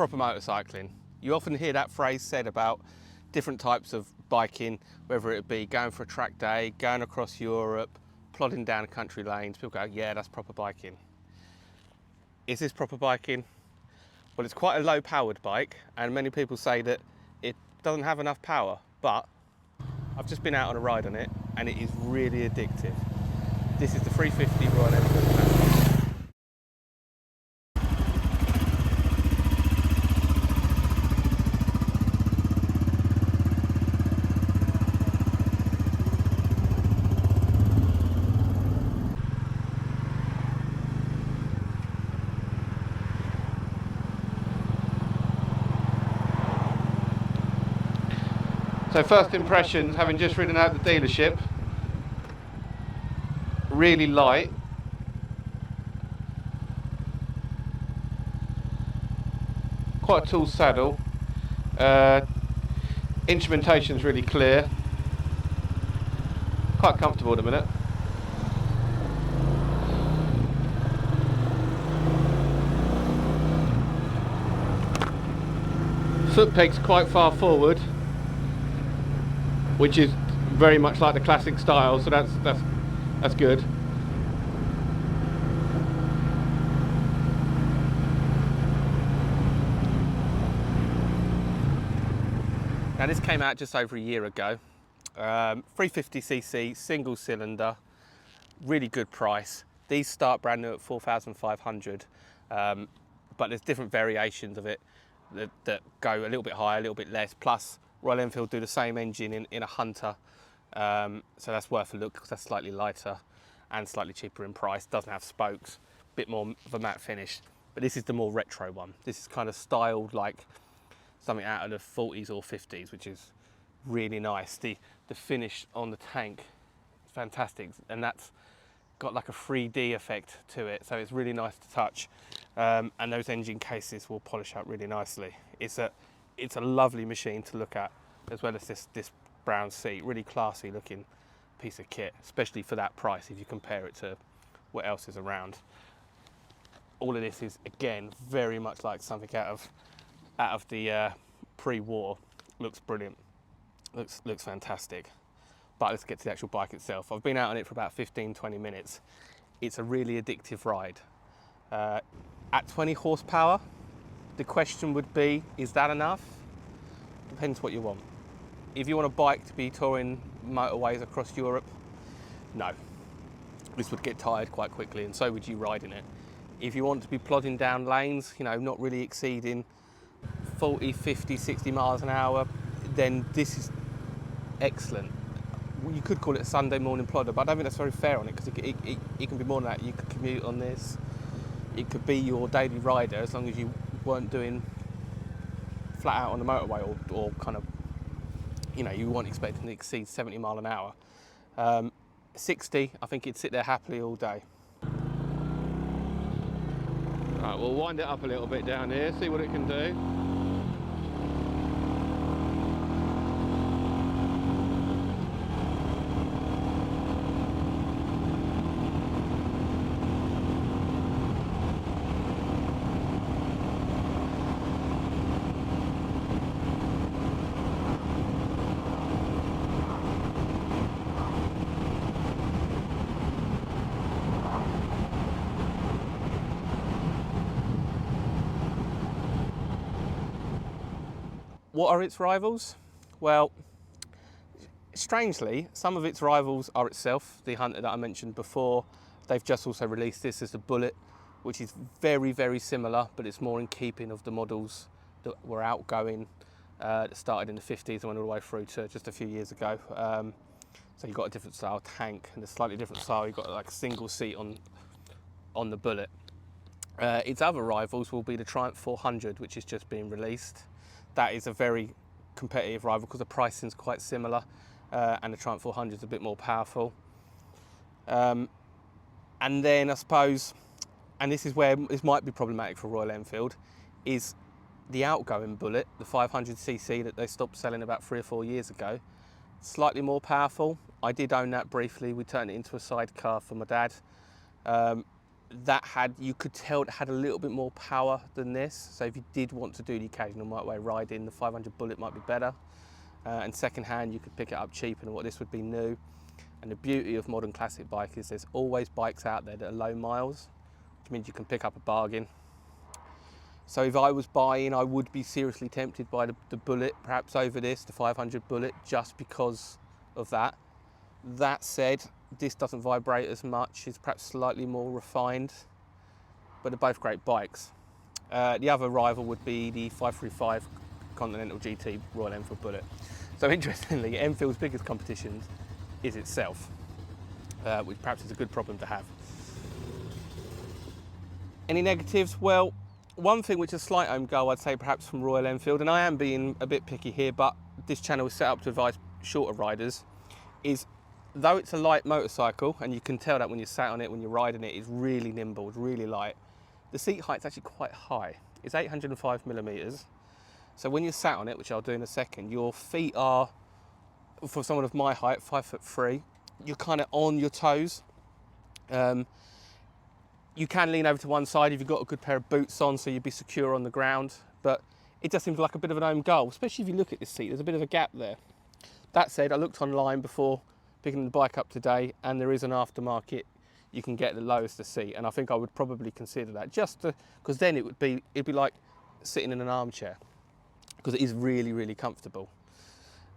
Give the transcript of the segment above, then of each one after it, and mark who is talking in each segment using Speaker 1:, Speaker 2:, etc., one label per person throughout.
Speaker 1: proper motorcycling. You often hear that phrase said about different types of biking, whether it be going for a track day, going across Europe, plodding down country lanes. People go, yeah, that's proper biking. Is this proper biking? Well, it's quite a low powered bike, and many people say that it doesn't have enough power, but I've just been out on a ride on it and it is really addictive. This is the 350 Royal Enfield Classic. So first impressions, having just ridden out the dealership, really light. Quite a tall saddle. Instrumentation's really clear. Quite comfortable at the minute. Foot peg's quite far forward, which is very much like the classic style, so that's good. Now this came out just over a year ago. 350cc, single cylinder, really good price. These start brand new at 4,500, but there's different variations of it that go a little bit higher, a little bit less. Plus, Royal Enfield do the same engine in a Hunter, so that's worth a look because that's slightly lighter and slightly cheaper in price. Doesn't have spokes, bit more of a matte finish. But this is the more retro one. This is kind of styled like something out of the 40s or 50s, which is really nice. The finish on the tank is fantastic, and that's got like a 3D effect to it, so it's really nice to touch. And those engine cases will polish up really nicely. It's a lovely machine to look at, as well as this brown seat. Really classy looking piece of kit, especially for that price if you compare it to what else is around. All of this is, again, very much like something out of the pre-war. Looks brilliant, looks fantastic. But let's get to the actual bike itself. I've been out on it for about 15-20 minutes. It's a really addictive ride. At 20 horsepower, the question would be, is that enough? Depends what you want. If you want a bike to be touring motorways across Europe, no. This would get tired quite quickly, and so would you riding it. If you want to be plodding down lanes, you know, not really exceeding 40, 50, 60 miles an hour, then this is excellent. You could call it a Sunday morning plodder, but I don't think that's very fair on it, because it can be more than that. You could commute on this. It could be your daily rider, as long as you weren't doing flat out on the motorway or kind of, you know, you weren't expecting to exceed 70 mile an hour. 60, I think it'd sit there happily all day. Right, we'll wind it up a little bit down here, see what it can do. What are its rivals? Well, strangely, some of its rivals are itself. The Hunter that I mentioned before, they've just also released this as a Bullet, which is very, very similar, but it's more in keeping of the models that were outgoing, that started in the 50s and went all the way through to just a few years ago. So you've got a different style tank and a slightly different style. You've got like a single seat on the Bullet. Its other rivals will be the Triumph 400, which is just being released. That is a very competitive rival because the pricing's quite similar, and the Triumph 400 is a bit more powerful. And then I suppose, and this is where this might be problematic for Royal Enfield, is the outgoing Bullet, the 500cc that they stopped selling about 3 or 4 years ago. Slightly more powerful. I did own that briefly. We turned it into a sidecar for my dad. you could tell it had a little bit more power than this. So if you did want to do the occasional motorway ride-in, the 500 Bullet might be better. And second hand, you could pick it up cheaper than what this would be new. And the beauty of modern classic bike is there's always bikes out there that are low miles, which means you can pick up a bargain. So if I was buying, I would be seriously tempted by the Bullet, perhaps over this, the 500 Bullet, just because of that. That said, this doesn't vibrate as much, it's perhaps slightly more refined, but they're both great bikes. The other rival would be the 535 Continental GT Royal Enfield Bullet. So interestingly, Enfield's biggest competition is itself, which perhaps is a good problem to have. Any negatives? Well, one thing which is a slight own goal, I'd say perhaps from Royal Enfield, and I am being a bit picky here, but this channel is set up to advise shorter riders, is though it's a light motorcycle, and you can tell that when you're sat on it, when you're riding it, it's really nimble, it's really light. The seat height's actually quite high. It's 805 millimeters. So when you're sat on it, which I'll do in a second, your feet are, for someone of my height, 5'3", you're kind of on your toes. You can lean over to one side if you've got a good pair of boots on, so you'd be secure on the ground, but it just seems like a bit of an own goal, especially if you look at this seat, there's a bit of a gap there. That said, I looked online before picking the bike up today, and there is an aftermarket you can get the lowest the seat, and I think I would probably consider that, just because then it'd be like sitting in an armchair, because it is really, really comfortable.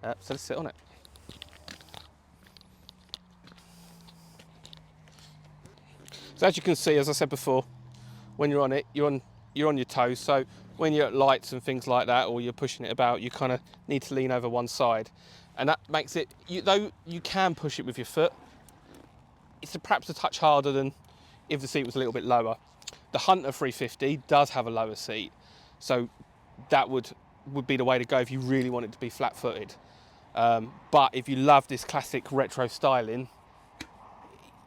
Speaker 1: So let's sit on it. So as you can see, as I said before, when you're on it, you're on your toes. So when you're at lights and things like that, or you're pushing it about, you kind of need to lean over one side, and that makes it. Though you can push it with your foot, it's perhaps a touch harder than if the seat was a little bit lower. The Hunter 350 does have a lower seat, so that would be the way to go if you really wanted to be flat-footed. But if you love this classic retro styling,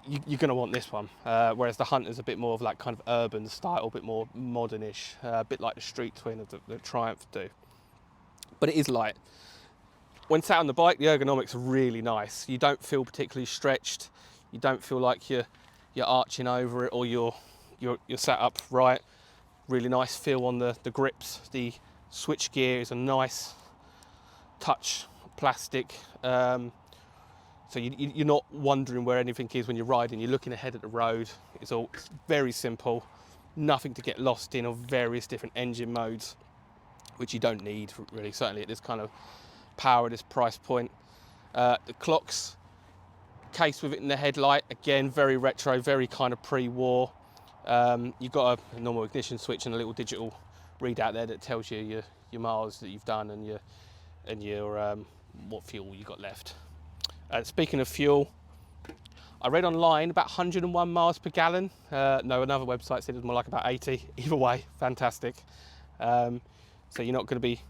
Speaker 1: you're going to want this one, whereas the Hunter's a bit more of like kind of urban style, a bit more modernish, a bit like the Street Twin of the Triumph do. But it is light. When sat on the bike, the ergonomics are really nice. You don't feel particularly stretched. You don't feel like you're arching over it, or you're sat up right. Really nice feel on the grips. The switch gear is a nice touch plastic. So you're not wondering where anything is when you're riding. You're looking ahead at the road. It's very simple. Nothing to get lost in, of various different engine modes, which you don't need really, certainly at this kind of power, this price point. The clock's case with it in the headlight, again, very retro, very kind of pre-war. You've got a normal ignition switch and a little digital readout there that tells you your miles that you've done and your what fuel you got left. Speaking of fuel, I read online about 101 miles per gallon. No, another website said it was more like about 80. Either way, fantastic. So you're not going to be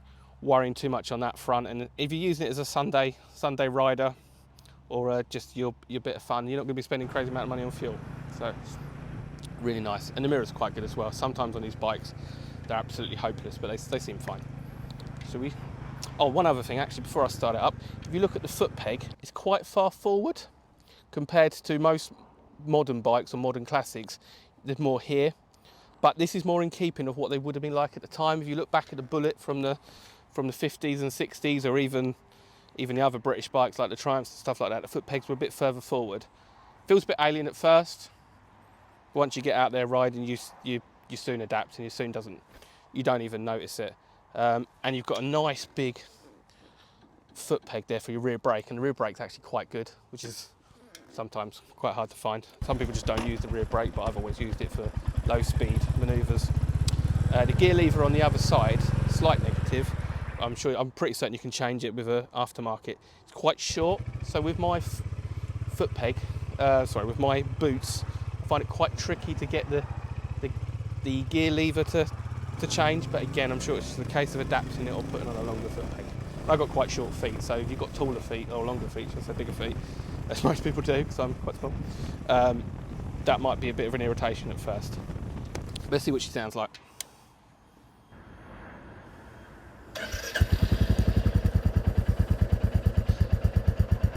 Speaker 1: worrying too much on that front. And if you're using it as a Sunday rider, or just your bit of fun, you're not going to be spending a crazy amount of money on fuel. So really nice. And the mirror's quite good as well. Sometimes on these bikes, they're absolutely hopeless, but they seem fine. So one other thing actually before I start it up, if you look at the foot peg, it's quite far forward compared to most modern bikes or modern classics. There's more here, but this is more in keeping of what they would have been like at the time. If you look back at the Bullet from the 50s and 60s, or even the other British bikes like the Triumphs and stuff like that, the foot pegs were a bit further forward. Feels a bit alien at first. Once you get out there riding, you soon adapt, and you don't even notice it. And you've got a nice big foot peg there for your rear brake, and the rear brake's actually quite good, which is sometimes quite hard to find. Some people just don't use the rear brake, but I've always used it for low speed manoeuvres. The gear lever on the other side, slight negative. I'm pretty certain you can change it with an aftermarket. It's quite short, so with my foot peg, with my boots, I find it quite tricky to get the gear lever to change, but again, I'm sure it's just a case of adapting it or putting on a longer foot peg. I've got quite short feet, so if you've got taller feet or longer feet, should I say bigger feet, as most people do, because I'm quite small, that might be a bit of an irritation at first. Let's see what she sounds like.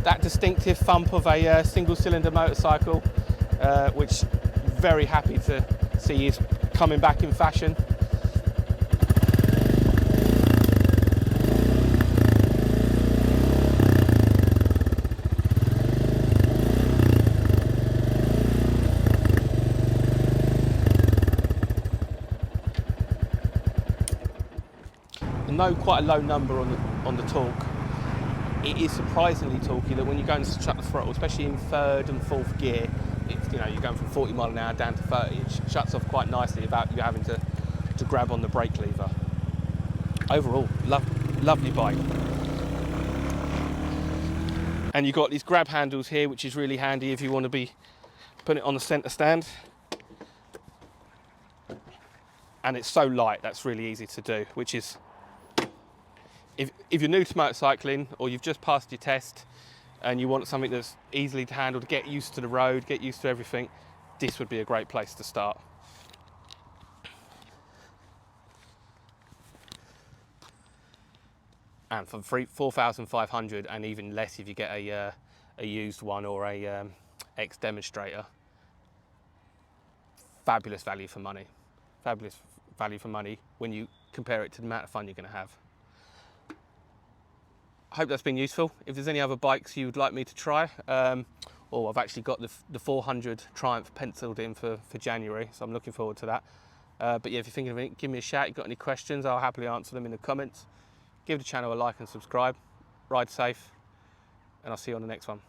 Speaker 1: That distinctive thump of a single-cylinder motorcycle, which very happy to see he's coming back in fashion. Quite a low number on the torque. It is surprisingly torquey that when you're going to shut the throttle, especially in third and fourth gear, it's, you know, you're going from 40 mile an hour down to 30. It shuts off quite nicely without you having to grab on the brake lever. Overall, lovely bike. And you've got these grab handles here, which is really handy if you want to be putting it on the centre stand. And it's so light, that's really easy to do, which is, if you're new to motorcycling or you've just passed your test and you want something that's easily to handle, to get used to the road, get used to everything, this would be a great place to start. And for 4,500 and even less if you get a used one or a ex-demonstrator, fabulous value for money. Fabulous value for money when you compare it to the amount of fun you're going to have. I hope that's been useful. If there's any other bikes you would like me to try, or I've actually got the 400 Triumph penciled in for January, so I'm looking forward to that. But yeah, if you're thinking of it, give me a shout. If you've got any questions, I'll happily answer them in the comments. Give the channel a like and subscribe. Ride safe, and I'll see you on the next one.